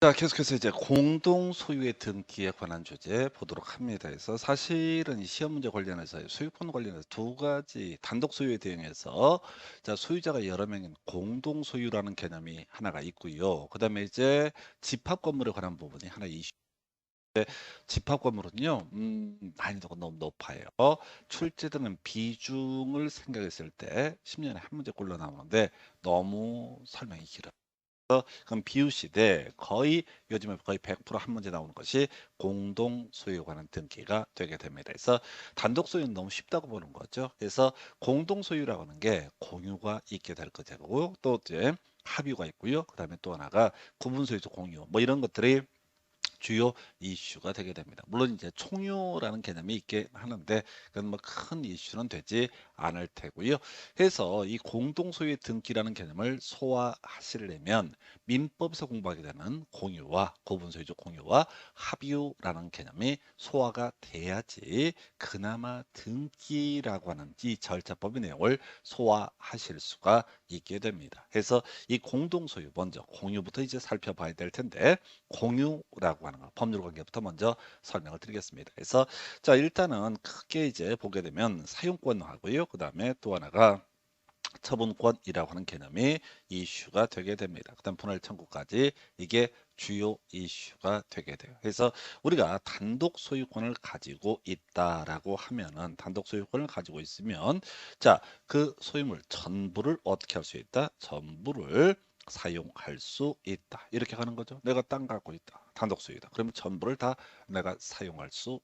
자, 계속해서 이제 공동 소유의 등기에 관한 주제 보도록 합니다. 그래서 사실은 이 시험 문제 관련해서 소유권 관련해서 두 가지 단독 소유에 대응해서 자, 소유자가 여러 명인 공동 소유라는 개념이 하나가 있고요. 그다음에 이제 집합 건물에 관한 부분이 하나 이슈. 집합 건물은요, 난이도가 너무 높아요. 출제되는 비중을 생각했을 때 10년에 한 문제꼴로 나오는데 너무 설명이 길어요. 그럼 비유시되 거의 요즘에 거의 100%한 문제 나오는 것이 공동 소유에 관한 등기가 되게 됩니다. 그래서 단독 소유는 너무 쉽다고 보는 거죠. 그래서 공동 소유라고 하는 게 공유가 있게 될 거고 또 이제 합유가 있고요. 그다음에 또 하나가 구분 소유죠, 공유. 뭐 이런 것들이 주요 이슈가 되게 됩니다. 물론 이제 총유라는 개념이 있게 하는데 그건 뭐 큰 이슈는 되지 않을 테고요. 해서 이 공동 소유의 등기라는 개념을 소화하시려면 민법에서 공부하게 되는 공유와 구분 소유적 공유와 합유라는 개념이 소화가 돼야지 그나마 등기라고 하는 이 절차법의 내용을 소화하실 수가 있게 됩니다. 그래서 이 공동 소유 먼저 공유부터 이제 살펴봐야 될 텐데 공유라고 하는 거, 법률 관계부터 먼저 설명을 드리겠습니다. 그래서 자, 일단은 크게 이제 보게 되면 사용권하고요. 그다음에 또 하나가 처분권이라고 하는 개념이 이슈가 되게 됩니다. 그다음 분할 청구까지 이게 주요 이슈가 되게 돼요. 그래서 우리가 단독 소유권을 가지고 있다라고 하면은 단독 소유권을 가지고 있으면 자, 그 소유물 전부를 어떻게 할 수 있다? 전부를 사용할 수 있다. 이렇게 가는 거죠. 내가 땅 갖고 있다. 단독 소유다. 그러면 전부를 다 내가 사용할 수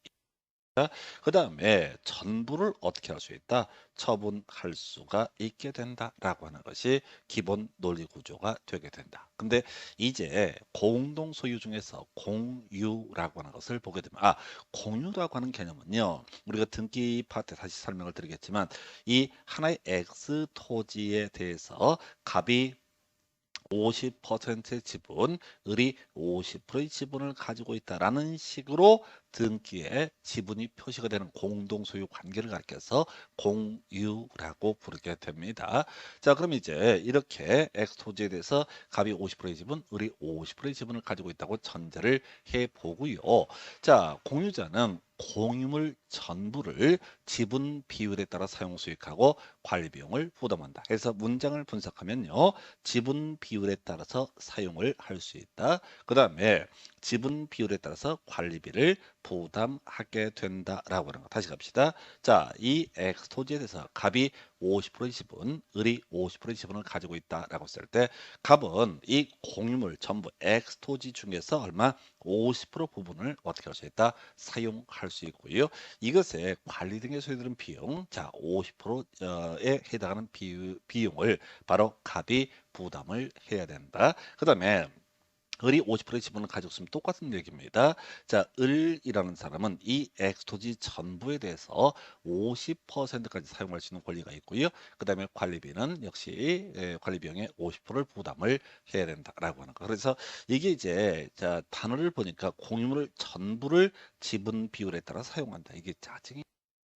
그 다음에 전부를 어떻게 할 수 있다? 처분할 수가 있게 된다라고 하는 것이 기본 논리 구조가 되게 된다. 근데 이제 공동 소유 중에서 공유라고 하는 것을 보게 되면 공유라고 하는 개념은요. 우리가 등기 파트 다시 설명을 드리겠지만 이 하나의 X 토지에 대해서 갑이 50%의 지분, 을이 50%의 지분을 가지고 있다라는 식으로 등기에 지분이 표시가 되는 공동소유 관계를 가리켜서 공유라고 부르게 됩니다. 자, 그럼 이제 이렇게 X토지에 대해서 갑이 50%의 지분, 을이 50%의 지분을 가지고 있다고 전제를 해 보고요. 자, 공유자는 공유물 전부를 지분 비율에 따라 사용 수익하고 관리 비용을 부담한다. 그래서 문장을 분석하면요. 지분 비율에 따라서 사용을 할 수 있다. 그 다음에 지분 비율에 따라서 관리비를 부담하게 된다라고 하는 거. 다시 갑시다. 자, 이 X 토지에 대해서 갑이 50%의 지분, 을이 50%의 지분을 가지고 있다라고 했을 때 갑은 이 공유물 전부 X 토지 중에서 얼마 50% 부분을 어떻게 할 수 있다? 사용할 수 있고요. 이것에 관리 등에 소요되는 비용, 자, 50%에 해당하는 비용을 바로 갑이 부담을 해야 된다. 그 다음에 을이 50%의 지분을 가지고 있으면 똑같은 얘기입니다. 자, 을이라는 사람은 이 엑스토지 전부에 대해서 50%까지 사용할 수 있는 권리가 있고요. 그 다음에 관리비는 역시 관리 비용의 50%를 부담을 해야 된다라고 하는 거. 그래서 이게 이제 자, 단어를 보니까 공유물 전부를 지분 비율에 따라 사용한다. 이게 짜증이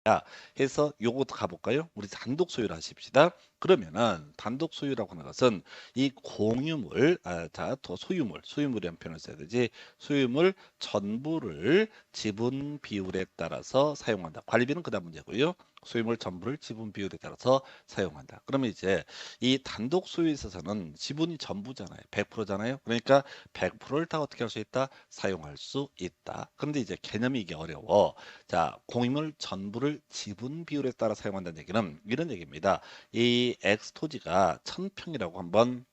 자, 해서 요것도 가볼까요? 우리 단독 소유를 하십시다. 그러면은 단독 소유라고 하는 것은 이 공유물, 자, 더 소유물이라는 표현을 써야 되지. 소유물 전부를 지분 비율에 따라서 사용한다. 관리비는 그다음 문제고요. 소유물 전부를 지분 비율에 따라서 사용한다. 그러면 이제 이 단독 소유에 있어서는 지분이 전부잖아요. 100%잖아요. 그러니까 100%를 다 어떻게 할 수 있다? 사용할 수 있다. 그런데 이제 개념이 이게 어려워. 자, 공유물 전부를 지분 비율에 따라 사용한다는 얘기는 이런 얘기입니다. 이 X 토지가 1000평이라고 한번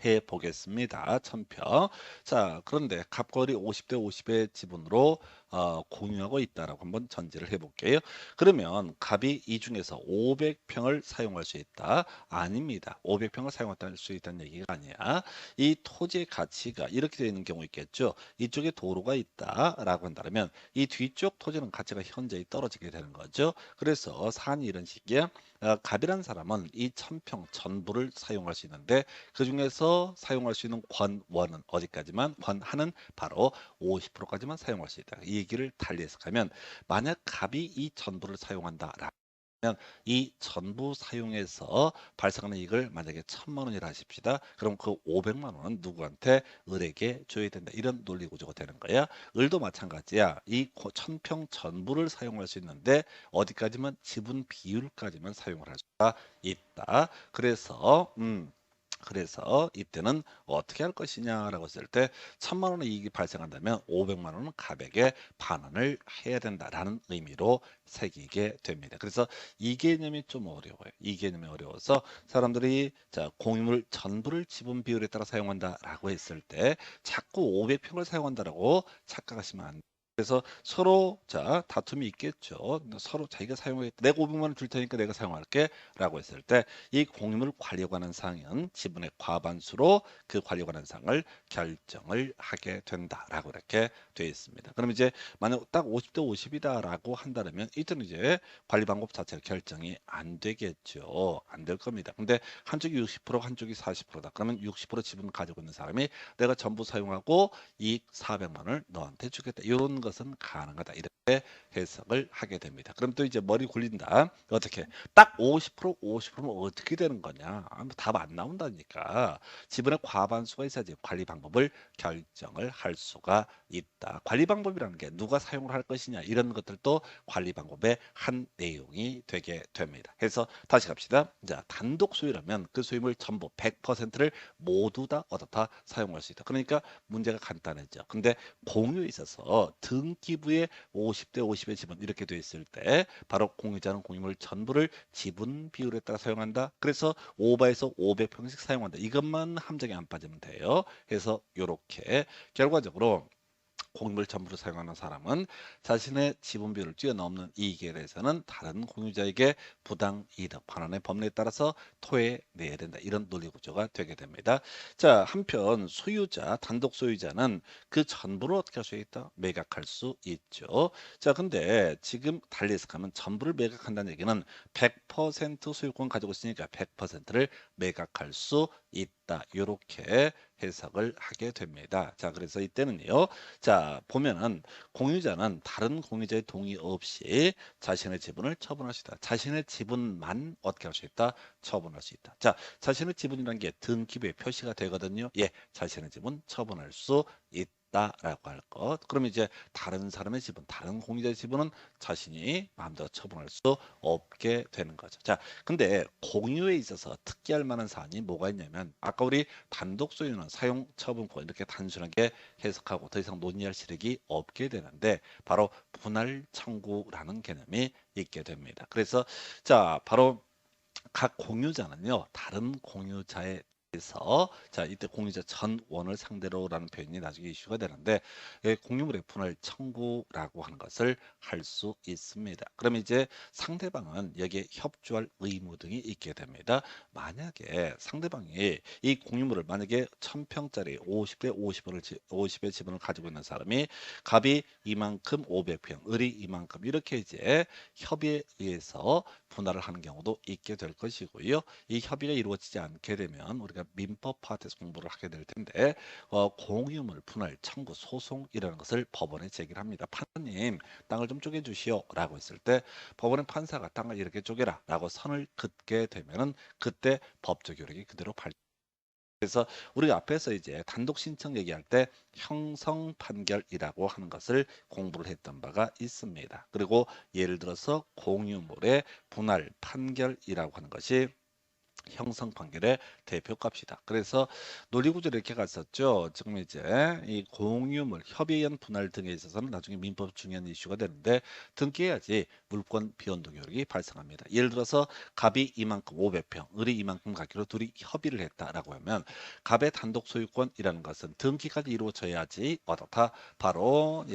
해 보겠습니다. 1000평. 자, 그런데 갑골이 50대 50의 지분으로 공유하고 있다라고 한번 전제를 해 볼게요. 그러면 갑이 이 중에서 500평을 사용할 수 있다? 아닙니다. 500평을 사용할 수 있다는 얘기가 아니야. 이 토지의 가치가 이렇게 되어 있는 경우 있겠죠. 이쪽에 도로가 있다라고 한다면 이 뒤쪽 토지는 가치가 현저히 떨어지게 되는 거죠. 그래서 사안이 이런 식이야. 갑이라는 사람은 이 1000평 전부를 사용할 수 있는데 그 중에서 사용할 수 있는 권원은 어디까지만 권한은 바로 50%까지만 사용할 수 있다. 이 얘기를 달리 해석하면 만약 갑이 이 전부를 사용한다라 이 전부 사용해서 발생하는 이익을 만약에 1,000만 원이라 하십시다. 그럼 그 500만 원은 누구한테? 을에게 줘야 된다. 이런 논리 구조가 되는 거야. 을도 마찬가지야. 이 1,000평 전부를 사용할 수 있는데 어디까지만? 지분 비율까지만 사용을 할 수가 있다. 그래서 이때는 어떻게 할 것이냐라고 했을 때 1,000만 원의 이익이 발생한다면 500만 원은 가백에 반환을 해야 된다라는 의미로 새기게 됩니다. 그래서 이 개념이 좀 어려워요. 이 개념이 어려워서 사람들이 자 공유물 전부를 지분 비율에 따라 사용한다라고 했을 때 자꾸 500평을 사용한다라고 착각하시면 안 돼요. 그래서 서로 자 다툼이 있겠죠. 서로 자기가 사용하겠다. 내가 500만 원 줄 테니까 내가 사용할게라고 했을 때 이 공유물 관리에 관한 사항은 지분의 과반수로 그 관리에 관한 사항을 결정을 하게 된다라고 이렇게 되어 있습니다. 그럼 이제 만약 딱 50대 50이다라고 한다면 이때는 이제 관리 방법 자체가 결정이 안 되겠죠. 안 될 겁니다. 근데 한쪽이 60% 한쪽이 40%다. 그러면 60% 지분 가지고 있는 사람이 내가 전부 사용하고 이익 400만 원을 너한테 주겠다. 이런 것은 가능하다. 이렇게 해석을 하게 됩니다. 그럼 또 이제 머리 굴린다. 어떻게? 딱 50%, 50%면 어떻게 되는 거냐? 답 안 나온다니까. 지분의 과반수가 있어야지 관리 방법을 결정을 할 수가 있다. 관리 방법이라는 게 누가 사용을 할 것이냐 이런 것들도 관리 방법의 한 내용이 되게 됩니다. 그래서 다시 갑시다. 자, 단독 소유라면 그 소유물 전부 100%를 모두 다 어떻다 사용할 수 있다. 그러니까 문제가 간단해져. 근데 공유에 있어서 등기부에 50대 50의 지분 이렇게 돼 있을 때 바로 공유자는 공유물 전부를 지분 비율에 따라 사용한다. 그래서 오버해서 500평씩 사용한다. 이것만 함정에 안 빠지면 돼요. 그래서 이렇게 결과적으로 공유물 전부를 사용하는 사람은 자신의 지분 비율을 뛰어넘는 이익에 대해서는 다른 공유자에게 부당 이득 반환의 법률에 따라서 토해내야 된다. 이런 논리 구조가 되게 됩니다. 자, 한편 소유자, 단독 소유자는 그 전부를 어떻게 할 수 있다? 매각할 수 있죠. 자, 근데 지금 달리 해석하면 전부를 매각한다는 얘기는 100% 소유권 가지고 있으니까 100%를 매각할 수 있다. 이렇게 해석을 하게 됩니다. 자, 그래서 이때는요. 자, 보면은 공유자는 다른 공유자의 동의 없이 자신의 지분을 처분할 수 있다. 자신의 지분만 어떻게 할 수 있다? 처분할 수 있다. 자, 자신의 지분이라는 게 등기부에 표시가 되거든요. 예, 자신의 지분 처분할 수 있다라고 할 것. 그럼 이제 다른 사람의 지분, 다른 공유자의 지분은 자신이 마음대로 처분할 수 없게 되는 거죠. 자, 근데 공유에 있어서 특기할 만한 사안이 뭐가 있냐면 아까 우리 단독 소유는 사용 처분권 이렇게 단순하게 해석하고 더 이상 논의할 시력이 없게 되는데 바로 분할 청구라는 개념이 있게 됩니다. 그래서 자 바로 각 공유자는요 다른 공유자에 서 자 이때 공유자 전원을 상대로라는 표현이 나중에 이슈가 되는데 공유물의 분할 청구라고 하는 것을 할 수 있습니다. 그럼 이제 상대방은 여기에 협조할 의무 등이 있게 됩니다. 만약에 상대방이 이 공유물을 만약에 1,000평짜리 50대 50의 지분을 가지고 있는 사람이 갑이 이만큼 500평, 을이 이만큼 이렇게 이제 협의에 의해서 분할을 하는 경우도 있게 될 것이고요. 이 협의가 이루어지지 않게 되면 우리가 민법 파트에서 공부를 하게 될 텐데 공유물 분할 청구 소송이라는 것을 법원에 제기를 합니다. 판사님 땅을 좀 쪼개주시오 라고 했을 때 법원의 판사가 땅을 이렇게 쪼개라 라고 선을 긋게 되면은 그때 법적 효력이 그대로 그래서 우리가 앞에서 이제 단독 신청 얘기할 때 형성 판결이라고 하는 것을 공부를 했던 바가 있습니다. 그리고 예를 들어서 공유물의 분할 판결이라고 하는 것이 형성 판결의 대표값이다. 그래서 논리구조를 이렇게 갔었죠. 지금 이제 이 공유물, 협의에 의한 분할 등에 있어서는 나중에 민법 중요한 이슈가 되는데 등기해야지 물권 비연동 효력이 발생합니다. 예를 들어서 갑이 이만큼 500평, 을이 이만큼 갖기로 둘이 협의를 했다라고 하면 갑의 단독 소유권이라는 것은 등기까지 이루어져야지 어떻다 바로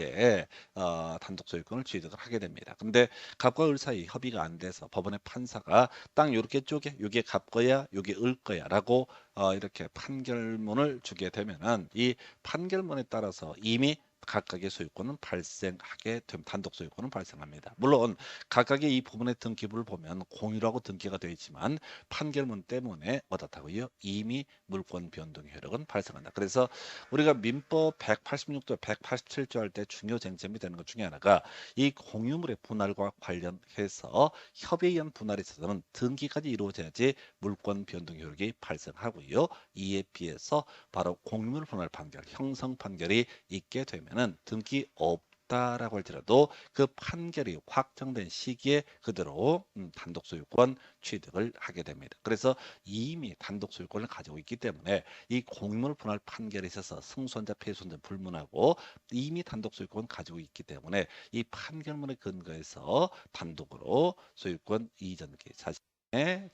단독 소유권을 취득을 하게 됩니다. 근데 갑과 을 사이 협의가 안 돼서 법원의 판사가 땅 요렇게 쪼개 요게 갑 거야 요게 을 거야라고 이렇게 판결문을 주게 되면은 이 판결문에 따라서 이미 각각의 소유권은 발생하게 되면 단독 소유권은 발생합니다. 물론 각각의 이 부분의 등기부를 보면 공유라고 등기가 되어 있지만 판결문 때문에 어떻다고요? 이미 물권 변동 효력은 발생한다. 그래서 우리가 민법 186조, 187조 할 때 중요 쟁점이 되는 것 중에 하나가 이 공유물의 분할과 관련해서 협의에 의한 분할에 있어서는 등기까지 이루어져야지 물권 변동 효력이 발생하고요. 이에 비해서 바로 공유물 분할 판결, 형성 판결이 있게 되면은 등기 없다라고 할지라도 그 판결이 확정된 시기에 그대로 단독 소유권 취득을 하게 됩니다. 그래서 이미 단독 소유권을 가지고 있기 때문에 이 공유물 분할 판결에 있어서 승소한자, 패소한자 불문하고 이미 단독 소유권 가지고 있기 때문에 이 판결문에 근거해서 단독으로 소유권 이전기 자신의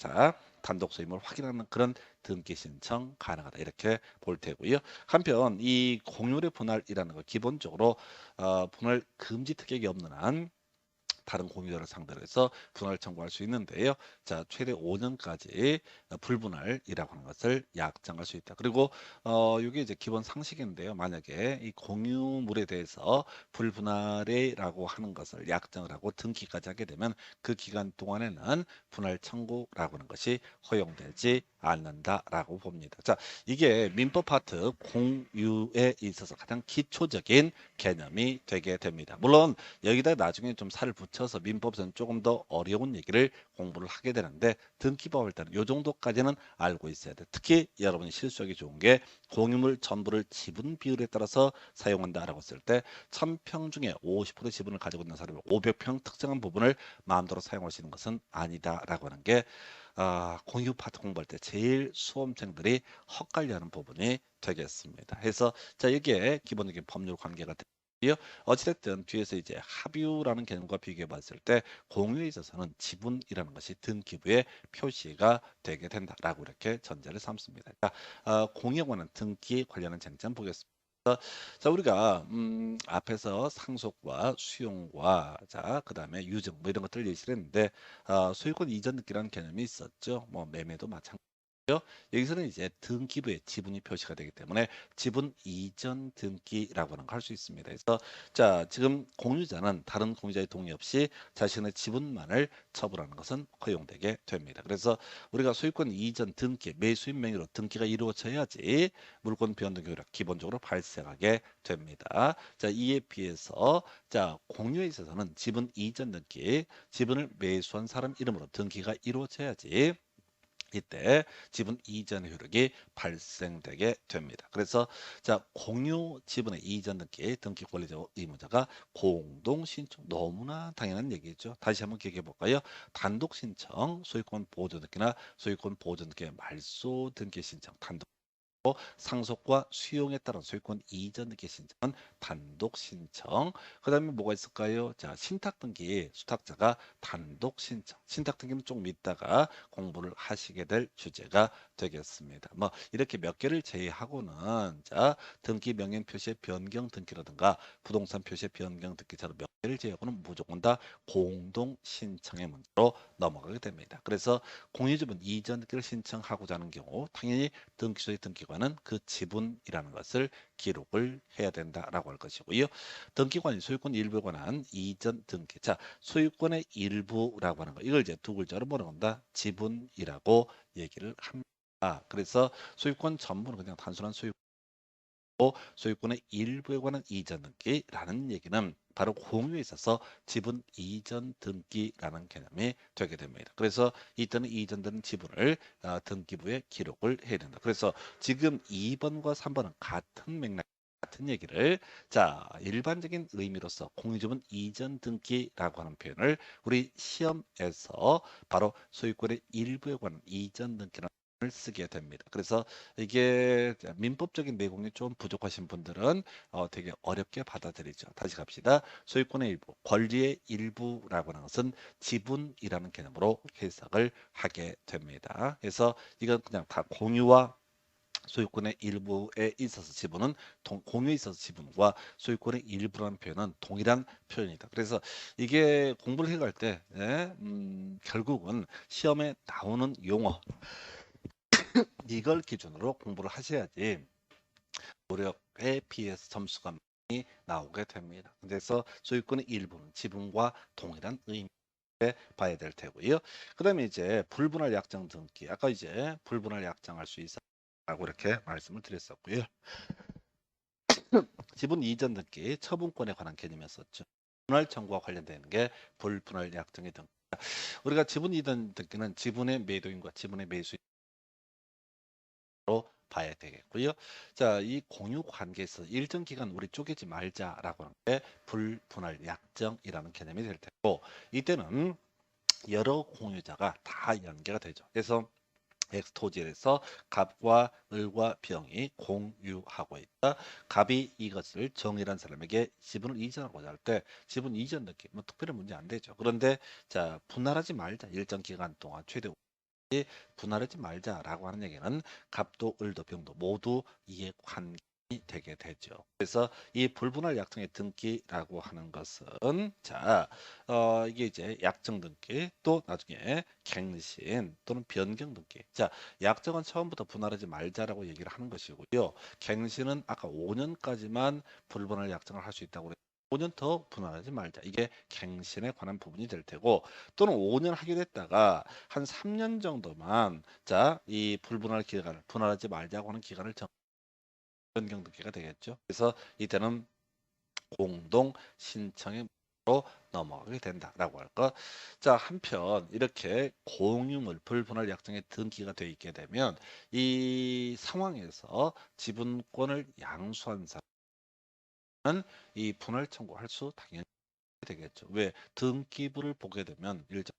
단독 소유물 확인하는 그런 등기 신청 가능하다 이렇게 볼 테고요. 한편 이 공유의 분할이라는 거 기본적으로 분할 금지 특약이 없는 한 다른 공유자를 상대로 해서 분할 청구할 수 있는데요. 자, 최대 5년까지 불분할이라고 하는 것을 약정할 수 있다. 그리고 이게 이제 기본 상식인데요. 만약에 이 공유물에 대해서 불분할이라고 하는 것을 약정을 하고 등기까지 하게 되면 그 기간 동안에는 분할 청구라고 하는 것이 허용되지 않는다라고 봅니다. 자, 이게 민법 파트 공유에 있어서 가장 기초적인 개념이 되게 됩니다. 물론 여기다 나중에 좀 살을 붙여서 민법에서는 조금 더 어려운 얘기를 공부를 하게 되는데 등기법 할 때는 요 정도까지는 알고 있어야 돼. 특히 여러분이 실수하기 좋은 게 공유물 전부를 지분 비율에 따라서 사용한다라고 했을 때 1000평 중에 50% 지분을 가지고 있는 사람이 500평 특정한 부분을 마음대로 사용할 수 있는 것은 아니다라고 하는 게 공유 파트 공부할 때 제일 수험생들이 헛갈려하는 부분이 되겠습니다. 해서 자 이게 기본적인 법률 관계가 되고요. 어찌됐든 뒤에서 이제 합유라는 개념과 비교해 봤을 때 공유에 있어서는 지분이라는 것이 등기부에 표시가 되게 된다라고 이렇게 전제를 삼습니다. 자, 공유에 관한 등기 관련한 쟁점 보겠습니다. 자, 우리가 앞에서 상속과 수용과 자, 그다음에 유증 뭐 이런 것들을 예시를 했는데 소유권 이전 등기라는 개념이 있었죠. 뭐 매매도 마찬가지고요. 여기서는 이제 등기부에 지분이 표시가 되기 때문에 지분 이전 등기라고 하는 걸 할 수 있습니다. 그래서 자, 지금 공유자는 다른 공유자의 동의 없이 자신의 지분만을 처분하는 것은 허용되게 됩니다. 그래서 우리가 소유권 이전 등기, 매수인 명의로 등기가 이루어져야지 물권 변동 효력 기본적으로 발생하게 됩니다. 자, 이에 비해서 자, 공유에 있어서는 지분 이전 등기, 지분을 매수한 사람 이름으로 등기가 이루어져야지 이때 지분 이전 효력이 발생되게 됩니다. 그래서 자 공유 지분의 이전 등기 권리자 의무자가 공동 신청 너무나 당연한 얘기죠. 다시 한번 기억해 볼까요? 단독 신청 소유권 보존 등기나 소유권 보존 등기 말소 등기 신청 단독 상속과 수용에 따른 소유권 이전 등기 신청은 단독 신청. 그다음에 뭐가 있을까요? 자, 신탁 등기 수탁자가 단독 신청. 신탁 등기는 조금 있다가 공부를 하시게 될 주제가 되겠습니다. 뭐 이렇게 몇 개를 제외하고는 자, 등기 명령 표시의 변경 등기라든가 부동산 표시의 변경 등기처럼 몇 개를 제외하고는 무조건 다 공동 신청의 문제로 넘어가게 됩니다. 그래서 공유지분 이전 등기를 신청하고자 하는 경우 당연히 등기소의 등기관은 그 지분이라는 것을 기록을 해야 된다라고 할 것이고요. 등기관이 소유권 일부에 관한 이전 등기. 자, 소유권의 일부라고 하는 거. 이걸 이제 두 글자로 뭐라고 한다? 지분이라고 얘기를 합니다. 그래서 소유권 전부는 그냥 단순한 소유권의 일부에 관한 이전 등기라는 얘기는 바로 공유에 있어서 지분 이전 등기라는 개념이 되게 됩니다. 그래서 이때는 이전되는 지분을 등기부에 기록을 해야 된다. 그래서 지금 2번과 3번은 같은 맥락 같은 얘기를 자 일반적인 의미로서 공유지분 이전 등기라고 하는 표현을 우리 시험에서 바로 소유권의 일부에 관한 이전 등기라는 을 쓰게 됩니다. 그래서 이게 민법적인 내공이 좀 부족하신 분들은 되게 어렵게 받아들이죠. 다시 갑시다. 소유권의 일부, 권리의 일부라고 하는 것은 지분이라는 개념으로 해석을 하게 됩니다. 그래서 이건 그냥 다 공유와 소유권의 일부에 있어서 지분은 공유에 있어서 지분과 소유권의 일부라는 표현은 동일한 표현이다. 그래서 이게 공부를 해갈 때 결국은 시험에 나오는 용어 이걸 기준으로 공부를 하셔야지 노력에 비해서 점수가 나오게 됩니다. 그래서 소유권의 일부는 지분과 동일한 의미에 봐야 될 테고요. 그다음에 이제 불분할 약정 등기. 아까 이제 불분할 약정할 수 있어라고 이렇게 말씀을 드렸었고요. 지분 이전 등기, 처분권에 관한 개념이었었죠. 분할 청구와 관련되는 게 불분할 약정의 등기. 우리가 지분 이전 등기는 지분의 매도인과 지분의 매수인으로 봐야 되겠고요. 자, 이 공유 관계에서 일정 기간 우리 쪼개지 말자라고 하는 게 불분할 약정이라는 개념이 될 테고, 이때는 여러 공유자가 다 연계가 되죠. 그래서 X 토지에서 갑과 을과 병이 공유하고 있다. 갑이 이것을 정이란 사람에게 지분을 이전하고자 할 때 지분 이전 느낌 뭐 특별히 문제 안 되죠. 그런데 자, 분할하지 말자. 일정 기간 동안 최대 분할하지 말자라고 하는 얘기는 갑도 을도 병도 모두 이해 관계이 되게 되죠. 그래서 이 불분할 약정의 등기라고 하는 것은 자, 이게 이제 약정 등기 또 나중에 갱신 또는 변경 등기. 자, 약정은 처음부터 분할하지 말자라고 얘기를 하는 것이고요. 갱신은 아까 5년까지만 불분할 약정을 할 수 있다고 그랬 5년 더 분할하지 말자. 이게 갱신에 관한 부분이 될 테고 또는 5년 하게 됐다가 한 3년 정도만 자, 이 불분할 기간을 분할하지 말자고 하는 기간을 변경 등기가 되겠죠. 그래서 이때는 공동 신청의 로 넘어가게 된다라고 할 것. 자, 한편 이렇게 공유물 불분할 약정에 등기가 돼 있게 되면 이 상황에서 지분권을 양수한 사람은 이 분할 청구할 수 당연히 되겠죠. 왜? 등기부를 보게 되면 일정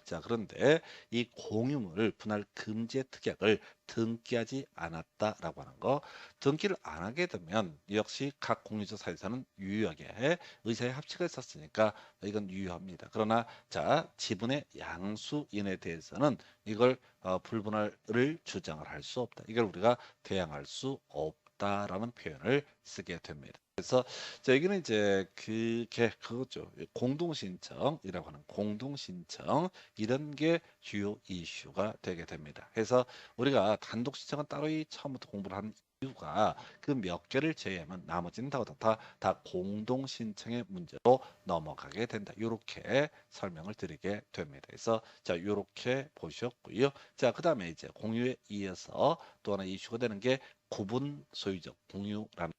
자, 그런데 이 공유물 분할 금지의 특약을 등기하지 않았다라고 하는 거, 등기를 안 하게 되면 역시 각 공유자 사이에서는 유효하게 의사의 합치가 있었으니까 이건 유효합니다. 그러나 자, 지분의 양수인에 대해서는 이걸 불분할을 주장을 할 수 없다. 이걸 우리가 대항할 수 없다라는 표현을 쓰게 됩니다. 그래서 자, 여기는 이제 그게 그거죠. 공동신청이라고 하는 공동신청 이런 게 주요 이슈가 되게 됩니다. 그래서 우리가 단독신청은 따로 처음부터 공부를 하는 이유가 그 몇 개를 제외하면 나머지는 다 공동신청의 문제로 넘어가게 된다. 이렇게 설명을 드리게 됩니다. 그래서 자, 이렇게 보셨고요. 자, 그다음에 이제 공유에 이어서 또 하나 이슈가 되는 게 구분 소유적 공유라는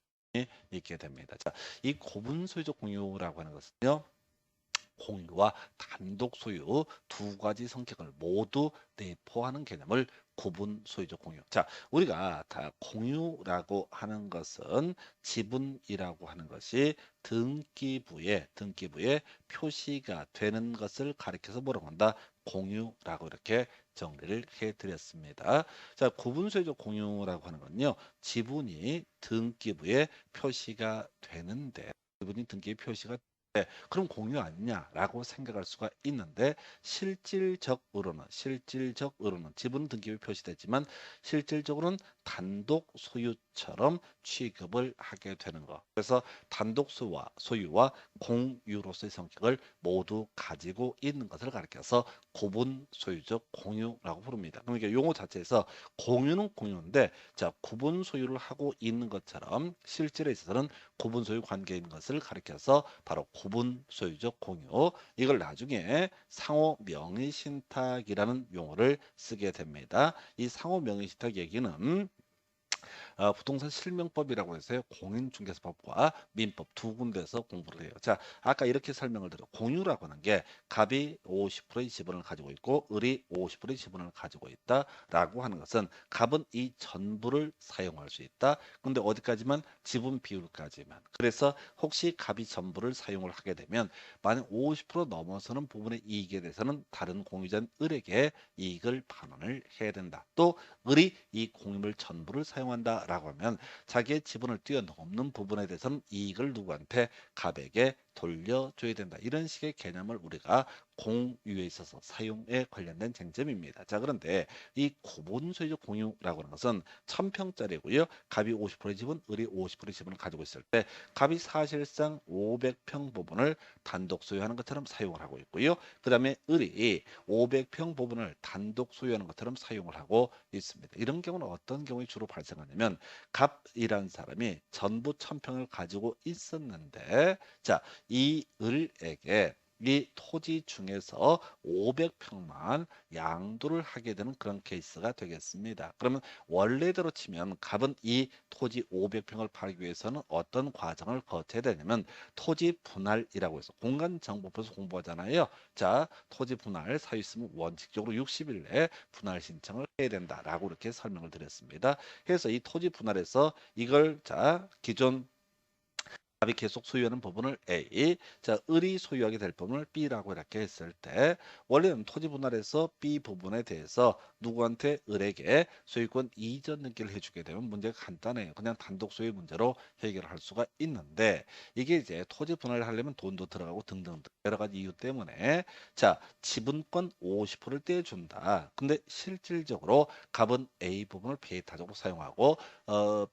있게 됩니다. 자, 이 구분 소유적 공유라고 하는 것은요. 공유와 단독 소유 두 가지 성격을 모두 내포하는 개념을 구분 소유적 공유. 자, 우리가 다 공유라고 하는 것은 지분이라고 하는 것이 등기부에 표시가 되는 것을 가리켜서 뭐라고 한다? 공유라고 이렇게 정리를 해드렸습니다. 자, 구분 소유적 공유라고 하는 건요, 지분이 등기부에 표시가 되는데, 지분이 등기부에 표시가 그럼 공유 아니냐라고 생각할 수가 있는데 실질적으로는 지분 등기부에 표시되지만 실질적으로는 단독 소유처럼 취급을 하게 되는 것. 그래서 단독 소유와 공유로서의 성격을 모두 가지고 있는 것을 가리켜서 구분 소유적 공유라고 부릅니다. 그러니까 용어 자체에서 공유는 공유인데 자, 구분 소유를 하고 있는 것처럼 실질에 있어서는 구분 소유 관계인 것을 가리켜서 바로 구분 소유적 공유. 이걸 나중에 상호 명의 신탁이라는 용어를 쓰게 됩니다. 이 상호 명의 신탁 얘기는 부동산 실명법이라고 해서요. 공인중개사법과 민법 두 군데에서 공부를 해요. 자, 아까 이렇게 설명을 드려. 공유라고 하는 게 갑이 50%의 지분을 가지고 있고 을이 50%의 지분을 가지고 있다라고 하는 것은 갑은 이 전부를 사용할 수 있다. 근데 어디까지만? 지분 비율까지만. 그래서 혹시 갑이 전부를 사용을 하게 되면 만약 50% 넘어서는 부분의 이익에 대해서는 다른 공유자인 을에게 이익을 반환을 해야 된다. 또 을이 이 공유물 전부를 사용한다라고 하면 자기의 지분을 뛰어넘는 부분에 대해서는 이익을 누구한테? 갑에게 돌려줘야 된다. 이런 식의 개념을 우리가 공유에 있어서 사용에 관련된 쟁점입니다. 자, 그런데 이 구분 소유적 공유라고 하는 것은 1000평짜리고요. 갑이 50%의 집은 을이 50%의 지분을 가지고 있을 때 갑이 사실상 500평 부분을 단독 소유하는 것처럼 사용을 하고 있고요. 그 다음에 을이 500평 부분을 단독 소유하는 것처럼 사용을 하고 있습니다. 이런 경우는 어떤 경우에 주로 발생하냐면 갑이란 사람이 전부 1000평을 가지고 있었는데 자, 이 을에게 이 토지 중에서 500평만 양도를 하게 되는 그런 케이스가 되겠습니다. 그러면 원래대로 치면 갑은 이 토지 500평을 팔기 위해서는 어떤 과정을 거쳐야 되냐면 토지 분할이라고 해서 공간정보법에서 공부하잖아요. 자, 토지 분할 사유 있으면 원칙적으로 60일 내에 분할 신청을 해야 된다라고 이렇게 설명을 드렸습니다. 그래서 이 토지 분할에서 이걸 자, 기존 갑이 계속 소유하는 부분을 A, 자, 을이 소유하게 될 부분을 B라고 이렇게 했을 때 원래는 토지 분할에서 B 부분에 대해서 누구한테 을에게 소유권 이전 등기를 해주게 되면 문제가 간단해요. 그냥 단독 소유 문제로 해결할 수가 있는데 이게 이제 토지 분할을 하려면 돈도 들어가고 등등 여러 가지 이유 때문에 자, 지분권 50%를 떼준다. 근데 실질적으로 갑은 A 부분을 배타적으로 사용하고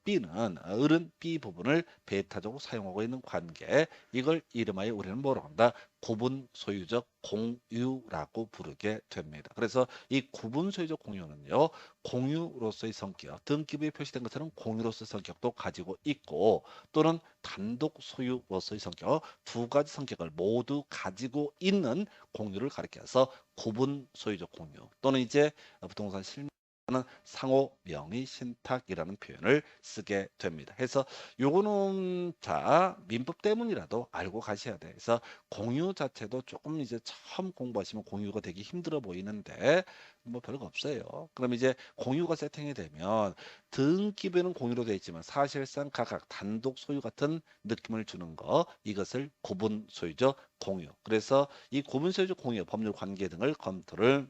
B는 을은 B 부분을 배타적으로 사용하고 있는 관계 이걸 이름하여 우리는 뭐라고 한다? 구분 소유적 공유라고 부르게 됩니다. 그래서 이 구분 소유적 공유는요. 공유로서의 성격, 등기부에 표시된 것처럼 공유로서의 성격도 가지고 있고 또는 단독 소유로서의 성격 두 가지 성격을 모두 가지고 있는 공유를 가리켜서 구분 소유적 공유 또는 이제 부동산 실무 는 상호 명의 신탁이라는 표현을 쓰게 됩니다. 해서 요거는 자 민법 때문이라도 알고 가셔야 돼. 그래서 공유 자체도 조금 이제 처음 공부하시면 공유가 되기 힘들어 보이는데 뭐 별거 없어요. 그럼 이제 공유가 세팅이 되면 등기부에는 공유로 되어 있지만 사실상 각각 단독 소유 같은 느낌을 주는 거 이것을 구분 소유적 공유. 그래서 이 구분 소유적 공유 법률 관계 등을 검토를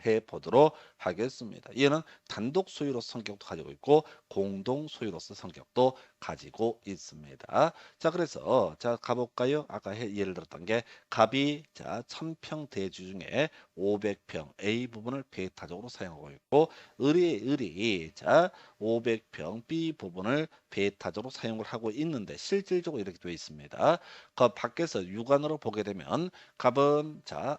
해 보도록 하겠습니다. 얘는 단독 소유로서 성격도 가지고 있고 공동 소유로서 성격도 가지고 있습니다. 자, 그래서 자 가볼까요? 아까 예를 들었던 게 갑이 자 1000평 대주 중에 500평 A 부분을 배타적으로 사용하고 있고 을이 자 500평 B 부분을 배타적으로 사용을 하고 있는데 실질적으로 이렇게 되어 있습니다. 그 밖에서 육안으로 보게 되면 갑은 자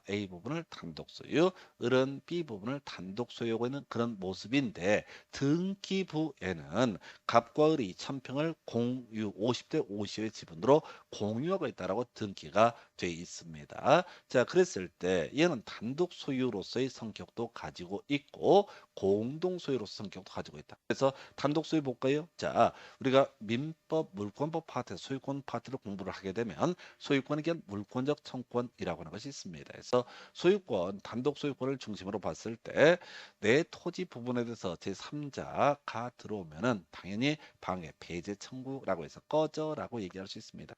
A 부분을 단독 소유 을은 B 부분을 단독 소유하고 있는 그런 모습인데 등기부에는 갑과 을이 1000평을 공유 50대 50의 지분으로 공유하고 있다라고 등기가 되어 있습니다. 자, 그랬을 때 얘는 단독 소유로서의 성격도 가지고 있고 공동 소유로서 성격도 가지고 있다. 그래서 단독 소유 볼까요? 자, 우리가 민법 물권법 파트에서 소유권 파트를 공부를 하게 되면 소유권에 대한 물권적 청권이라고 하는 것이 있습니다. 그래서 소유권, 단독 소유권을 중심으로 봤을 때 내 토지 부분에 대해서 제3자가 들어오면은 당연히 방해, 배제 청구라고 해서 꺼져라고 얘기할 수 있습니다.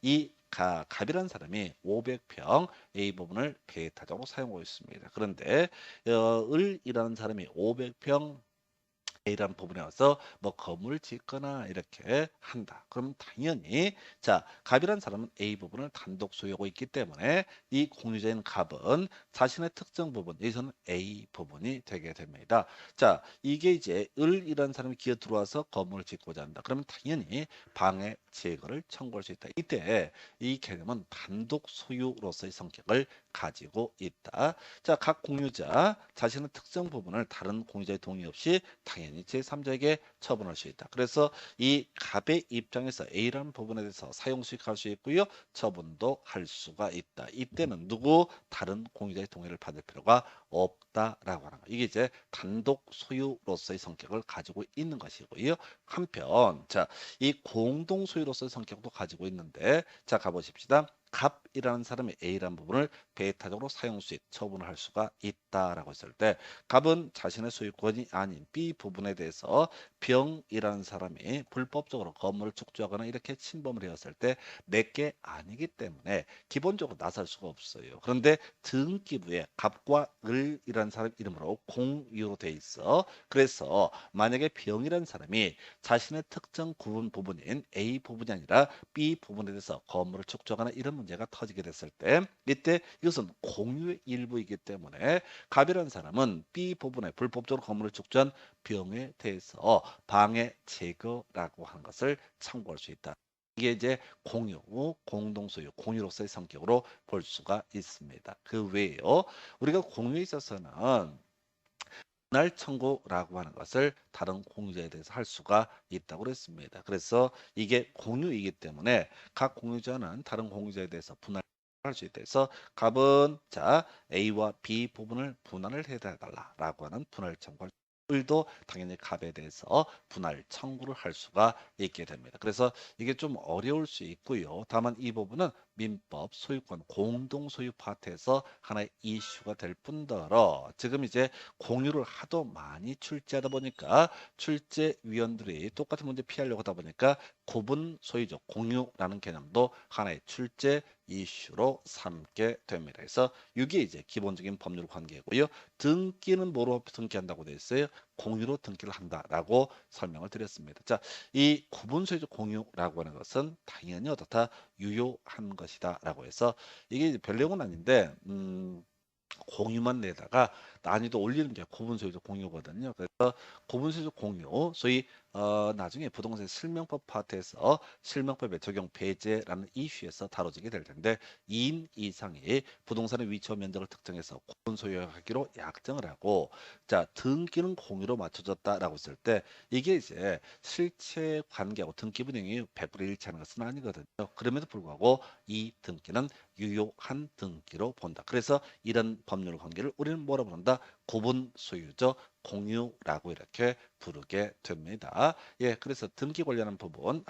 이 갑이라는 사람이 500평 A 부분을 배타적으로 사용하고 있습니다. 그런데 을이라는 사람이 500평 A라는 부분에 와서 뭐 건물을 짓거나 이렇게 한다. 그럼 당연히 자 갑이라는 사람은 A 부분을 단독 소유하고 있기 때문에 이 공유자인 갑은 자신의 특정 부분 여기서는 A 부분이 되게 됩니다. 자 이게 이제 을이라는 사람이 기어 들어와서 건물을 짓고자 한다. 그러면 당연히 방해 제거를 청구할 수 있다. 이때 이 개념은 단독 소유로서의 성격을 가지고 있다. 자 각 공유자 자신의 특정 부분을 다른 공유자의 동의 없이 당연히 제3자에게 처분할 수 있다. 그래서 이 갑의 입장에서 A라는 부분에 대해서 사용 수익할 수 있고요. 처분도 할 수가 있다. 이때는 누구 다른 공유자의 동의를 받을 필요가 없다라고 하는 거. 이게 이제 단독 소유로서의 성격을 가지고 있는 것이고요. 한편 자, 이 공동 소유로서의 성격도 가지고 있는데 자, 가보십시다. 갑이라는 사람이 A라는 부분을 배타적으로 사용 수익 처분을 할 수가 있다라고 했을 때 갑은 자신의 소유권이 아닌 B 부분에 대해서 병이라는 사람이 불법적으로 건물을 축조하거나 이렇게 침범을 해왔을 때 내게 아니기 때문에 기본적으로 나설 수가 없어요. 그런데 등기부에 갑과 을이라는 사람 이름으로 공유로 돼 있어. 그래서 만약에 병이라는 사람이 자신의 특정 구분 부분인 A 부분이 아니라 B 부분에 대해서 건물을 축조하거나 이런 문제가 터지 퍼지게 됐을 때 이때 이것은 공유의 일부이기 때문에 갑이라는 사람은 B 부분에 불법적으로 건물을 축조한 병에 대해서 방해 제거라고 하는 것을 참고할 수 있다. 이게 이제 공유, 공동소유, 공유로서의 성격으로 볼 수가 있습니다. 그 외에요. 우리가 공유에 있어서는 분할 청구라고 하는 것을 다른 공유자에 대해서 할 수가 있다고 그랬습니다. 그래서 이게 공유이기 때문에 각 공유자는 다른 공유자에 대해서 분할할 수 있다. 해서 갑은 자 A와 B 부분을 분할을 해달라라고 하는 분할 청구를 을도 당연히 갑에 대해서 분할 청구를 할 수가 있게 됩니다. 그래서 이게 좀 어려울 수 있고요. 다만 이 부분은 민법 소유권 공동 소유 파트에서 하나의 이슈가 될 뿐더러 지금 이제 공유를 하도 많이 출제하다 보니까 출제위원들이 똑같은 문제 피하려고 하다 보니까 구분 소유적 공유라는 개념도 하나의 출제 이슈로 삼게 됩니다. 그래서 이게 이제 기본적인 법률 관계고요. 등기는 뭐로 등기한다고 되어 있어요? 공유로 등기를 한다라고 설명을 드렸습니다. 자, 이 구분 소유적 공유라고 하는 것은 당연히 어떻다 유효한 것이다라고 해서 이게 별 내용은 아닌데 공유만 내다가 난이도 올리는 게 구분소유적 공유거든요. 그래서 구분소유적 공유, 소위 나중에 부동산 실명법 파트에서 실명법의 적용 배제라는 이슈에서 다뤄지게 될 텐데 2인 이상이 부동산의 위치와 면적을 특정해서 구분소유하기로 약정을 하고 자 등기는 공유로 맞춰졌다라고 했을 때 이게 이제 실체 관계하고 등기 분양이 100% 일치하는 것은 아니거든요. 그럼에도 불구하고 이 등기는 유효한 등기로 본다. 그래서 이런 법률 관계를 우리는 뭐라 부른다? 구분 소유적 공유라고 이렇게 부르게 됩니다. 예, 그래서 등기 관련한 부분,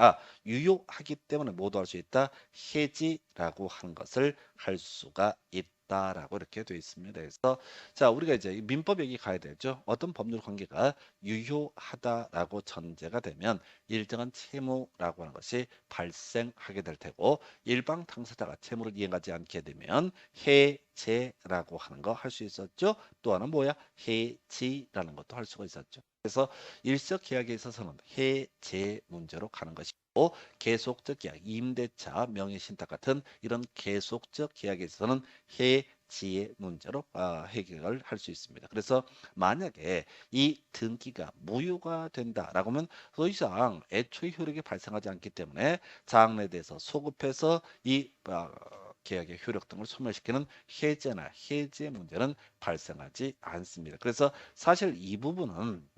유효하기 때문에 모두 할 수 있다. 해지라고 하는 것을 할 수가 있다라고 이렇게 되어 있습니다. 그래서 자, 우리가 이제 민법 얘기 가야 되죠. 어떤 법률 관계가 유효하다라고 전제가 되면 일정한 채무라고 하는 것이 발생하게 될 테고 일방 당사자가 채무를 이행하지 않게 되면 해제라고 하는 거 할 수 있었죠. 또 하나는 뭐야? 해지라는 것도 할 수가 있었죠. 그래서 일석 계약에 있어서는 해제 문제로 가는 것이고 계속적 계약, 임대차, 명예신탁 같은 이런 계속적 계약에 있어서는 해지의 문제로 해결을 할 수 있습니다. 그래서 만약에 이 등기가 무효가 된다라고 하면 더 이상 애초에 효력이 발생하지 않기 때문에 장래에 대해서 소급해서 이 계약의 효력 등을 소멸시키는 해제나 해제 문제는 발생하지 않습니다. 그래서 사실 이 부분은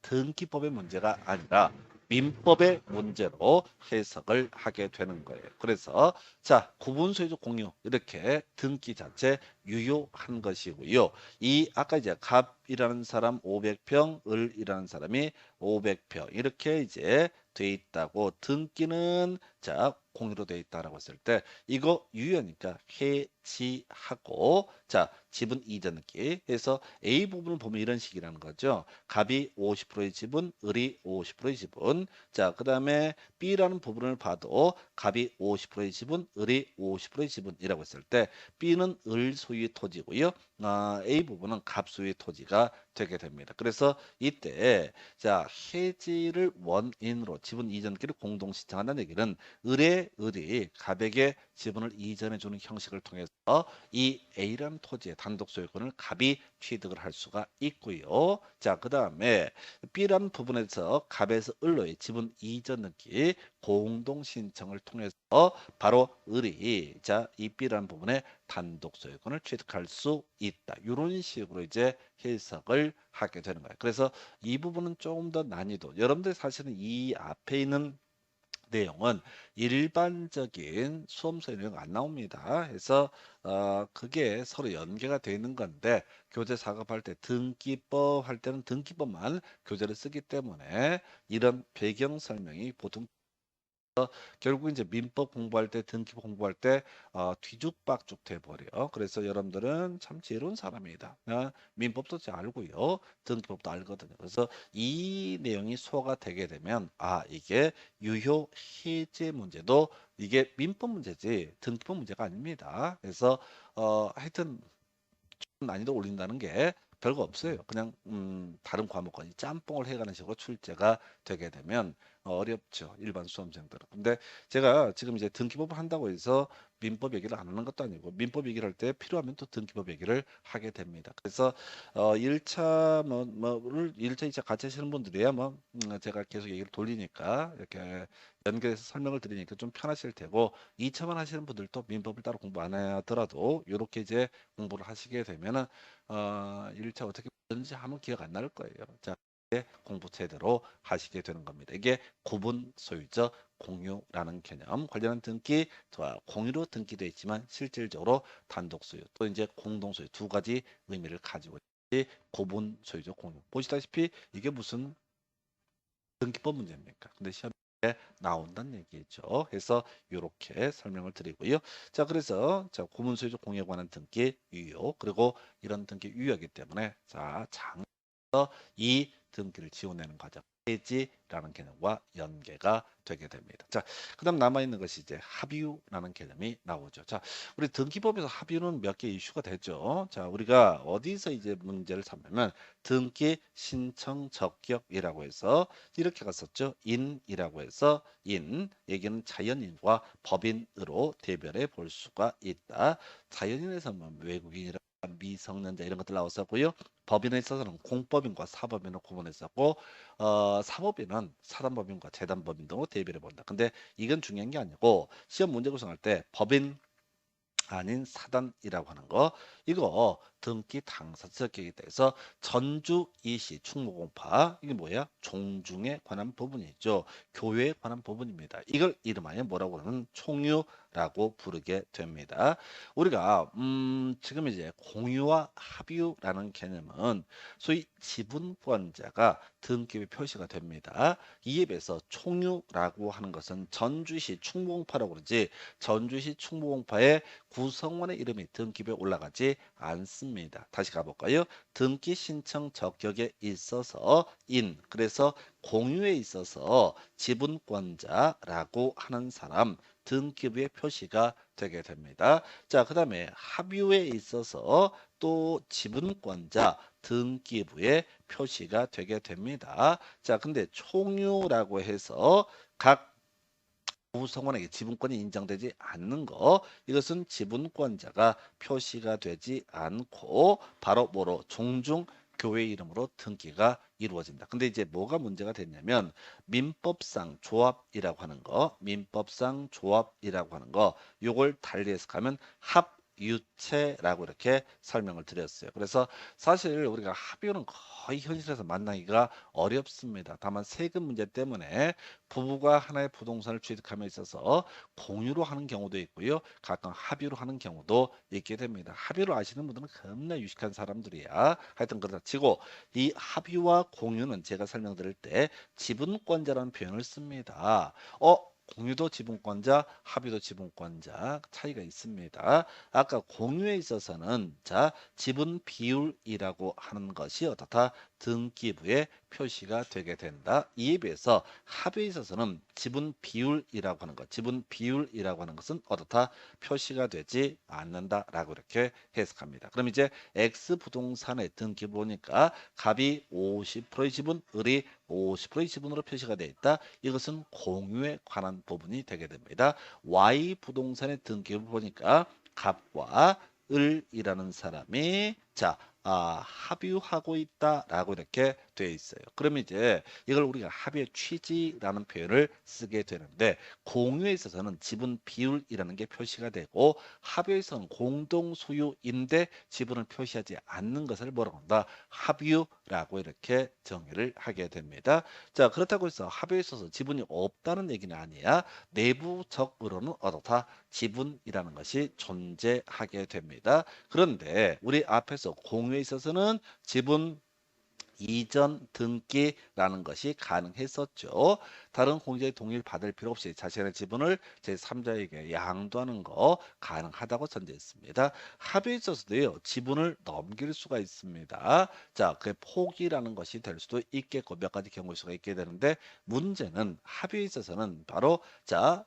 등기법의 문제가 아니라 민법의 문제로 해석을 하게 되는 거예요. 그래서 자 구분소유적 공유 이렇게 등기 자체 유효한 것이고요. 이 아까 이제 갑이라는 사람 500평, 을이라는 사람이 500평 이렇게 이제 돼 있다고 등기는 자 공유로 돼 있다라고 했을 때 이거 유효니까 해지하고 자 지분 이전 등기 해서 A 부분을 보면 이런 식이라는 거죠. 갑이 50%의 지분, 을이 50%의 지분. 자, 그다음에 B라는 부분을 봐도 갑이 50%의 지분, 을이 50%의 지분이라고 했을 때 B는 을 소유의 토지고요. A 부분은 갑 소유의 토지가 되게 됩니다. 그래서 이때 자 해지를 원인으로 지분 이전기를 공동 신청한다는 얘기는 을이 갑에게 지분을 이전해 주는 형식을 통해서 이 A라는 토지의 단독 소유권을 갑이 취득을 할 수가 있고요. 자, 그다음에 B라는 부분에서 갑에서 을로의 지분 이전 등기 공동 신청을 통해서 바로 을이 이 B라는 부분에 단독 소유권을 취득할 수 있다. 이런 식으로 이제 해석을 하게 되는 거예요. 그래서 이 부분은 조금 더 난이도. 여러분들 사실은 이 앞에 있는 내용은 일반적인 수험서에 내용 안 나옵니다. 그래서 그게 서로 연계가 되어 있는 건데 교재 작업할 때 등기법 할 때는 등기법만 교재를 쓰기 때문에 이런 배경 설명이 보통 결국 이제 민법 공부할 때 등기법 공부할 때 뒤죽박죽 돼버려. 그래서 여러분들은 참 지혜로운 사람이다. 민법도 잘 알고요. 등기법도 알거든요. 그래서 이 내용이 소화가 되게 되면 이게 유효 해제 문제도 이게 민법 문제지 등기법 문제가 아닙니다. 그래서 하여튼 난이도 올린다는 게 별거 없어요. 그냥 다른 과목과 짬뽕을 해가는 식으로 출제가 되게 되면 어렵죠. 일반 수험생들은. 근데 제가 지금 이제 등기법을 한다고 해서 민법 얘기를 안 하는 것도 아니고 민법 얘기를 할 때 필요하면 또 등기법 얘기를 하게 됩니다. 그래서 1차 뭐를 1차, 2차 같이 하시는 분들이야 뭐 제가 계속 얘기를 돌리니까 이렇게 연결해서 설명을 드리니까 좀 편하실 테고 2차만 하시는 분들도 민법을 따로 공부 안 하더라도 이렇게 이제 공부를 하시게 되면은 1차 어떻게 했는지 하면 기억 안 날 거예요. 자, 공부 제대로 하시게 되는 겁니다. 이게 구분 소유적 공유라는 개념 관련한 등기 공유로 등기되어 있지만 실질적으로 단독 소유 또 이제 공동 소유 두 가지 의미를 가지고 있지 구분 소유적 공유 보시다시피 이게 무슨 등기법 문제입니까? 근데 시험에 나온다는 얘기죠. 그래서 이렇게 설명을 드리고요. 자, 그래서 자 구분 소유적 공유에 관한 등기 유효 그리고 이런 등기 유효이기 때문에 자 이 등기를 지원하는 과정 해지라는 개념과 연계가 되게 됩니다. 자, 그다음 남아 있는 것이 이제 합의유라는 개념이 나오죠. 자, 우리 등기법에서 합의유는 몇 개 이슈가 되죠. 자, 우리가 어디서 이제 문제를 삼으면 등기 신청 적격이라고 해서 이렇게 갔었죠. 인이라고 해서 인 얘기는 자연인과 법인으로 대별해 볼 수가 있다. 자연인에서 뭐 외국인이라 미성년자 이런 것들 나왔었고요. 법인에 있어서는 공법인과 사법인을 구분했었고 사법인은 사단법인과 재단법인 등으로 대비를 본다. 근데 이건 중요한 게 아니고 시험 문제 구성할 때 법인 아닌 사단이라고 하는 거 이거 등기 당사 적격에 대해서 전주 이시 충무공파 이게 뭐야? 종중에 관한 부분이죠. 교회에 관한 부분입니다. 이걸 이름하여 뭐라고 하면 총유라고 부르게 됩니다. 우리가 지금 이제 공유와 합유라는 개념은 소위 지분권자가 등기부에 표시가 됩니다. 이에 비해서 총유라고 하는 것은 전주시 충무공파라고 그러지 전주시 충무공파의 구성원의 이름이 등기부에 올라가지 않습니다. 다시 가볼까요? 등기 신청 적격에 있어서 그래서 공유에 있어서 지분권자라고 하는 사람 등기부에 표시가 되게 됩니다. 자, 그 다음에 합유에 있어서 또 지분권자 등기부에 표시가 되게 됩니다. 자, 근데 총유라고 해서 각 구성원에게 지분권이 인정되지 않는 거 이것은 지분권자가 표시가 되지 않고 바로 뭐로 종중 교회 이름으로 등기가 이루어진다. 근데 이제 뭐가 문제가 됐냐면 민법상 조합이라고 하는 거, 민법상 조합이라고 하는 거 요걸 달리 해석하면 합유체라고 이렇게 설명을 드렸어요. 그래서 사실 우리가 합유는 거의 현실에서 만나기가 어렵습니다. 다만 세금 문제 때문에 부부가 하나의 부동산을 취득함에 있어서 공유로 하는 경우도 있고요. 가끔 합의로 하는 경우도 있게 됩니다. 합의로 아시는 분들은 겁나 유식한 사람들이야. 하여튼 그렇다 치고 이 합의와 공유는 제가 설명드릴 때 지분권자라는 표현을 씁니다. 공유도 지분권자, 합의도 지분권자 차이가 있습니다. 아까 공유에 있어서는 자 지분 비율이라고 하는 것이 어떻다 등기부에 표시가 되게 된다. 이에 비해서 합의에 있어서는 지분 비율이라고 하는 것, 지분 비율이라고 하는 것은 어떻다 표시가 되지 않는다라고 이렇게 해석합니다. 그럼 이제 X 부동산의 등기 보니까 갑이 50%의 지분, 을이 50%의 지분으로 표시가 되어 있다. 이것은 공유에 관한 부분이 되게 됩니다. Y 부동산의 등기를 보니까 갑과 을이라는 사람이 합의하고 있다라고 이렇게 되어 있어요. 그럼 이제 이걸 우리가 합의의 취지라는 표현을 쓰게 되는데 공유에 있어서는 지분 비율이라는 게 표시가 되고 합의에서는 공동 소유인데 지분을 표시하지 않는 것을 뭐라고 한다? 합유라고 이렇게 정의를 하게 됩니다. 자, 그렇다고 해서 합의에 있어서 지분이 없다는 얘기는 아니야. 내부적으로는 어떻다? 지분이라는 것이 존재하게 됩니다. 그런데 우리 앞에서 공유에 있어서는 지분 이전 등기라는 것이 가능했었죠. 다른 공제의 동의를 받을 필요 없이 자신의 지분을 제3자에게 양도하는 거 가능하다고 전제했습니다. 합의에 있어서도요. 지분을 넘길 수가 있습니다. 자, 그 포기라는 것이 될 수도 있겠고 몇 가지 경우일 수가 있게 되는데 문제는 합의에 있어서는 바로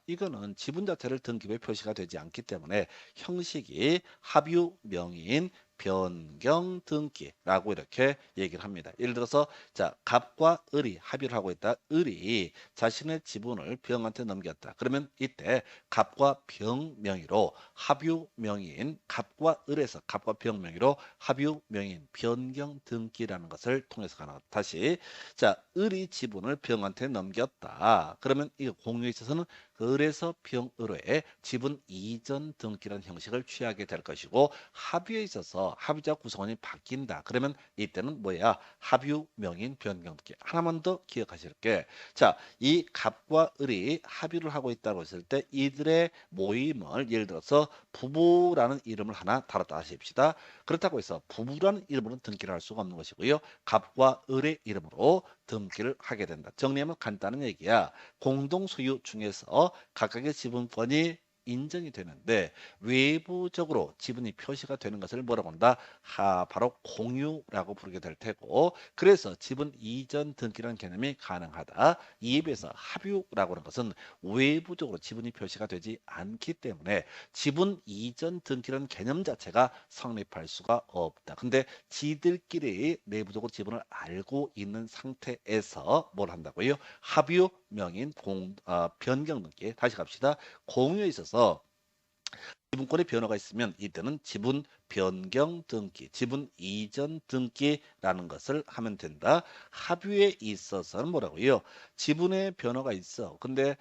이거는 지분 자체를 등기부에 표시가 되지 않기 때문에 형식이 합유 명의인 변경 등기라고 이렇게 얘기를 합니다. 예를 들어서 자, 갑과 을이 합의를 하고 있다. 을이 자신의 지분을 병한테 넘겼다. 그러면 이때 갑과 병 명의로 합유 명의인 갑과 을에서 갑과 병 명의로 합유 명의인 변경 등기라는 것을 통해서 가능하다. 다시 자, 을이 지분을 병한테 넘겼다. 그러면 이 공유에 있어서는 을에서 병으로의 지분 이전 등기라는 형식을 취하게 될 것이고 합유에 있어서 합유자 구성원이 바뀐다. 그러면 이때는 뭐야? 합유 명인 변경 등기. 하나만 더 기억하실 게 자, 이 갑과 을이 합유를 하고 있다고 했을 때 이들의 모임을 예를 들어서 부부라는 이름을 하나 달았다 하십시다. 그렇다고 해서 부부라는 이름으로는 등기를 할 수가 없는 것이고요. 갑과 을의 이름으로 등기를 하게 된다. 정리하면 간단한 얘기야. 공동 소유 중에서 각각의 지분권이 인정이 되는데 외부적으로 지분이 표시가 되는 것을 뭐라고 한다? 바로 공유라고 부르게 될 테고 그래서 지분 이전 등기라는 개념이 가능하다. 이에 비해서 합유라고 하는 것은 외부적으로 지분이 표시가 되지 않기 때문에 지분 이전 등기라는 개념 자체가 성립할 수가 없다. 근데 지들끼리 내부적으로 지분을 알고 있는 상태에서 뭘 한다고요? 합유 명인 변경 등기. 다시 갑시다. 공유에 있어서 지분권의 변화가 있으면 이때는 지분 변경 등기, 지분 이전 등기라는 것을 하면 된다. 합유에 있어서는 뭐라고요? 지분의 변화가 있어. 근데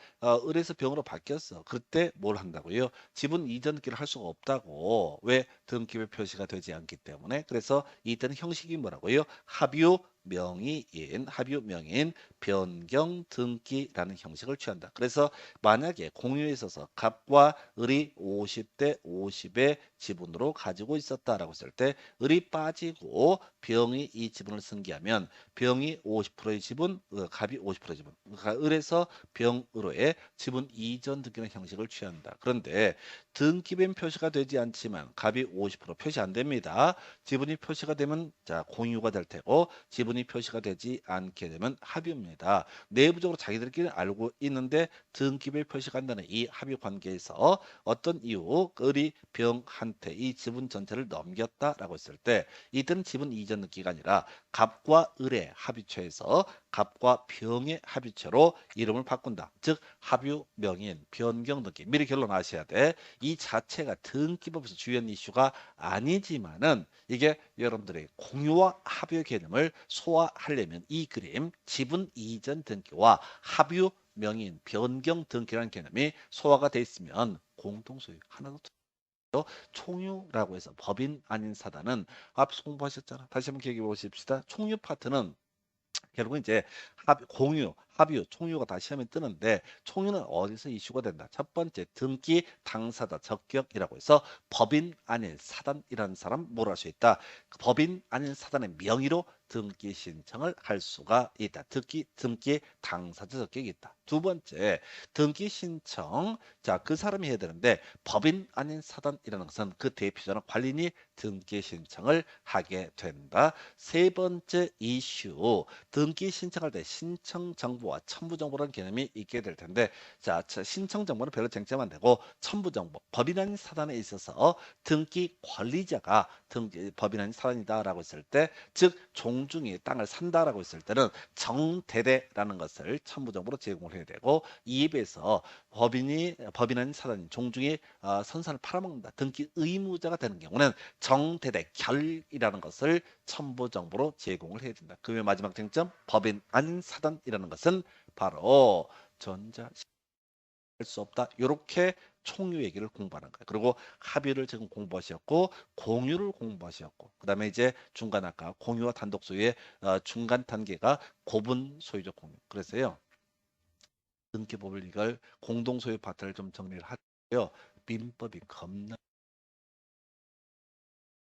을에서 병으로 바뀌었어. 그때 뭘 한다고요? 지분 이전 등기를 할 수가 없다고. 왜? 등기부 표시가 되지 않기 때문에. 그래서 이때는 형식이 뭐라고요? 합유 명의인 변경 등기라는 형식을 취한다. 그래서 만약에 공유에 있어서 갑과 을이 50대 50의 지분으로 가지고 있었다라고 했을 때 을이 빠지고 병이 이 지분을 승계하면 병이 50%의 지분, 갑이 50%의 지분. 그러니까 을에서 병으로의 지분 이전 등기는 형식을 취한다. 그런데 등기弁표시가 되지 않지만 갑이 50% 표시 안 됩니다. 지분이 표시가 되면 자 공유가 될 테고 지분이 표시가 되지 않게 되면 합유입니다. 내부적으로 자기들끼리 알고 있는데 등기별 표시가 안되는 이 합유 관계에서 어떤 이유 을이 병한테 이 지분 전체를 넘겼다라고 했을 때 이때는 지분 이전 등기가 아니라 갑과 을의 합의체에서 갑과 병의 합의체로 이름을 바꾼다. 즉 합유 명인 변경 등기. 미리 결론 아셔야 돼. 이 자체가 등기법에서 주요한 이슈가 아니지만은 이게 여러분들의 공유와 합유 개념을 소화하려면 이 그림 지분 이전 등기와 합유 명인 변경 등기라는 개념이 소화가 돼 있으면 공동소유 하나도 총유라고 해서 법인 아닌 사단은 앞서 공부하셨잖아. 다시 한번 기억해 보십시다. 총유 파트는 결국은 이제 공유, 합유, 총유가 다 시험에 뜨는데 총유는 어디서 이슈가 된다? 첫 번째 등기 당사자 적격이라고 해서 법인 아닌 사단이라는 사람 뭐라 할 수 있다? 법인 아닌 사단의 명의로 등기 신청을 할 수가 있다. 등기 당사자 적격이 있다. 두 번째 등기 신청 자 그 사람이 해야 되는데 법인 아닌 사단이라는 것은 그 대표자나 관리인이 등기 신청을 하게 된다. 세 번째 이슈 등기 신청할 때 신청 정보와 첨부 정보라는 개념이 있게 될 텐데 자 신청 정보는 별로 쟁점 안 되고 첨부 정보 법인 아닌 사단에 있어서 등기 관리자가 법인 아닌 사단이다라고 했을 때 즉 종중이 땅을 산다라고 했을 때는 정대대라는 것을 첨부 정보로 제공을 해야 되고 이에 비해서 법인 아닌 사단인 종중이 선산을 팔아먹는다 등기 의무자가 되는 경우는 정대대 결이라는 것을 첨부 정보로 제공을 해야 된다. 그 외 마지막 쟁점 법인 아닌 사단이라는 것은 바로 전자 수 없다. 이렇게 총유 얘기를 공부하는 거예요. 그리고 합의를 지금 공부하셨고 공유를 공부하셨고 그다음에 이제 중간 아까 공유와 단독 소유의 중간 단계가 고분 소유적 공유. 그래서요. 등기법을 이걸 공동 소유 파트를 좀 정리를 하고요. 민법이 겁나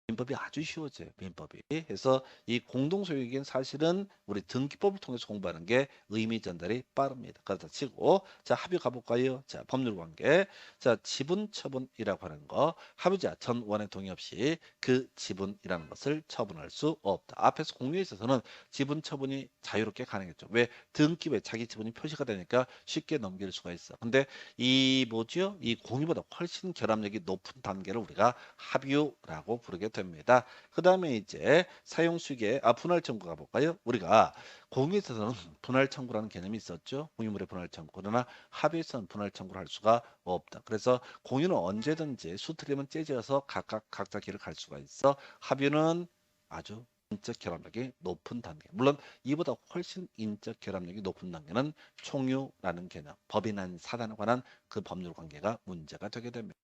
민법이 아주 쉬워져요. 민법이. 그래서 이 공동소유기는 사실은 우리 등기법을 통해서 공부하는 게 의미 전달이 빠릅니다. 그렇다 치고 자 합의 가볼까요? 자 법률관계 자 지분 처분이라고 하는 거 합의자 전원의 동의 없이 그 지분이라는 것을 처분할 수 없다. 앞에서 공유에 있어서는 지분 처분이 자유롭게 가능했죠. 왜? 등기부에 자기 지분이 표시가 되니까 쉽게 넘길 수가 있어. 근데 이 뭐죠? 이 공유보다 훨씬 결합력이 높은 단계를 우리가 합의라고 부르게 됩니다. 됩니다. 그 다음에 이제 사용 수익의 분할 청구 가볼까요? 우리가 공유에서는 분할 청구라는 개념이 있었죠. 공유물의 분할 청구. 그러나 합의에서는 분할 청구를 할 수가 없다. 그래서 공유는 언제든지 수틀리면 째져서 각각 각자 길을 갈 수가 있어. 합의는 아주 인적 결합력이 높은 단계. 물론 이보다 훨씬 인적 결합력이 높은 단계는 총유라는 개념, 법인한 사단에 관한 그 법률 관계가 문제가 되게 됩니다.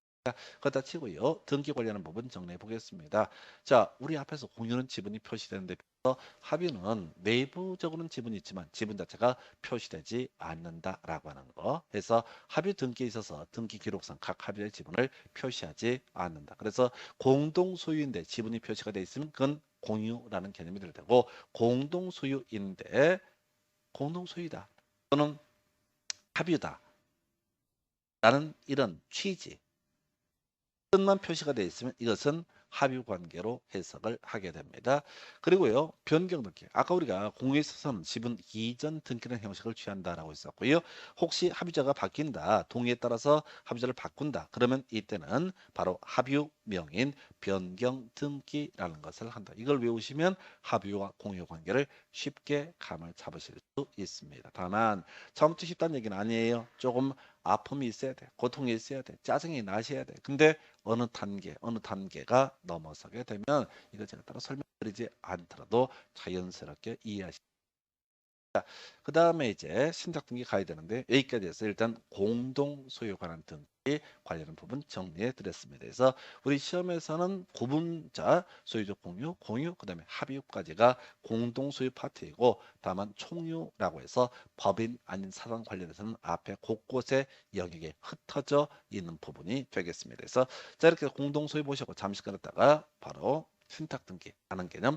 그렇다 치고요. 등기 관련한 부분 정리해 보겠습니다. 자, 우리 앞에서 공유는 지분이 표시되는데 합의는 내부적으로는 지분이 있지만 지분 자체가 표시되지 않는다라고 하는 거. 그래서 합의 등기에 있어서 등기 기록상 각 합의의 지분을 표시하지 않는다. 그래서 공동 소유인데 지분이 표시가 돼 있으면 그건 공유라는 개념이 될 테고 공동 소유인데 공동 소유다 또는 합의다 라는 이런 취지 뜻만 표시가 되어 있으면 이것은 합의 관계로 해석을 하게 됩니다. 그리고요, 변경 등기. 아까 우리가 공유에 있어서는 지분 이전 등기라는 형식을 취한다라고 했었고요. 혹시 합의자가 바뀐다, 동의에 따라서 합의자를 바꾼다. 그러면 이때는 바로 합의명인 변경 등기라는 것을 한다. 이걸 외우시면 합의와 공유 관계를 쉽게 감을 잡으실 수 있습니다. 다만 처음부터 쉽다는 얘기는 아니에요. 조금 아픔이 있어야 돼, 고통이 있어야 돼, 짜증이 나셔야 돼. 근데 어느 단계가 넘어서게 되면 이거 제가 따로 설명드리지 않더라도 자연스럽게 이해하시. 그 다음에 이제 신탁 등기 가야 되는데 여기까지 해서 일단 공동 소유 관한 등기 관련한 부분 정리해 드렸습니다. 그래서 우리 시험에서는 구분자 소유적 공유, 그 다음에 합의유까지가 공동 소유 파트이고 다만 총유라고 해서 법인 아닌 사람 관련해서는 앞에 곳곳에 영역에 흩어져 있는 부분이 되겠습니다. 그래서 자 이렇게 공동 소유 보시고 잠시 끊었다가 바로 신탁 등기 하는 개념